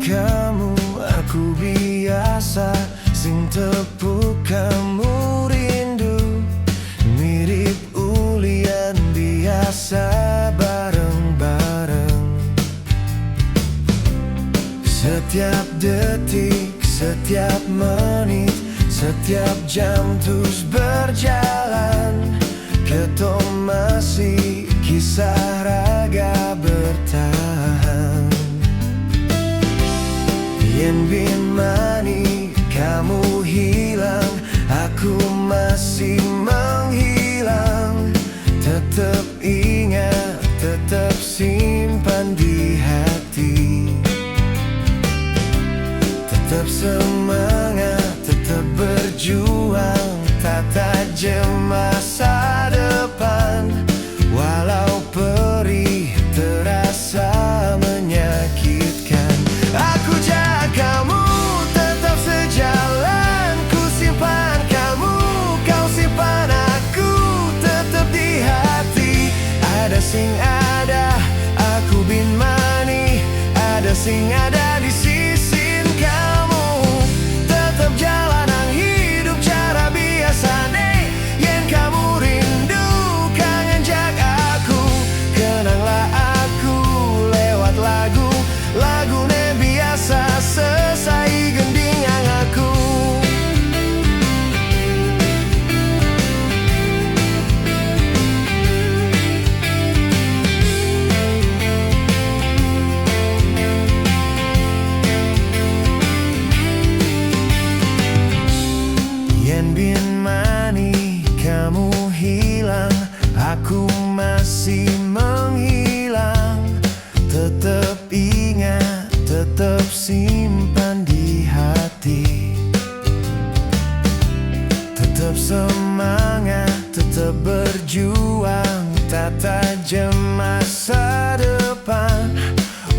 Kamu aku biasa sing tepuk kamu rindu mirip ulian biasa bareng-bareng. Setiap detik, setiap menit, setiap jam terus berjalan. Ketong masih kisah raga bertahan. Yen bin mani kamu hilang, aku masih menghilang. Tetap ingat, tetap simpan di hati. Tetap semangat, tetap berjuang, tata jem masa depan. Walau perih terasa menyakitkan, aku jaga kamu tetap sejalan. Ku simpan kamu, kau simpan aku, tetap di hati. Ada sing ada, aku bin mani. Ada sing ada di sisi kamu. Tetap jalanan hidup cara biasa nih. Yen kamu rindu kangen jak aku, kenanglah aku lewat lagu. Lagu ne biasa selesai gending yang aku. Yen bin mani kamu hilang, aku masih menghilang. Tetap ingat, tetap simpan di hati. Tetap semangat, tetap berjuang, tata jem masa depan.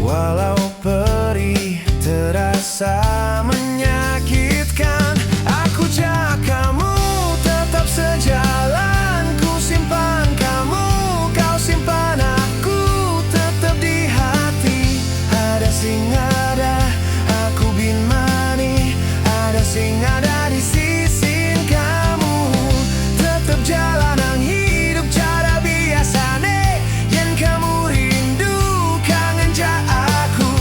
Walau perih terasa menyakitkan, aku jaga kamu tetap sejalan. Ku simpan kamu, kau simpan aku, tetap di hati. Ada sing ada, aku bin mani. Ada sing ada di sisi kamu. Tetap jalanan hidup cara biasa nih. Yen kamu rindu kangen jak aku,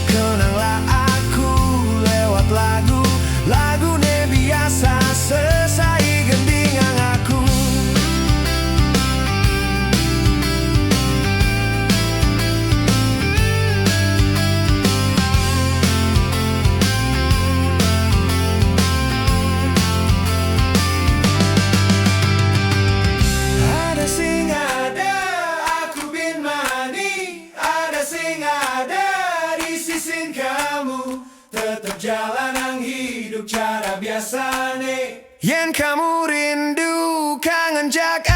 kenanglah aku lewat lagu. Lagu ne biasa selesai gending yang aku. Ada sing ada, aku bin mani. Ada sing ada di sisi kamu. Tetap jalanan hidup cara biasa nih. Yen kamu rindu kangen jak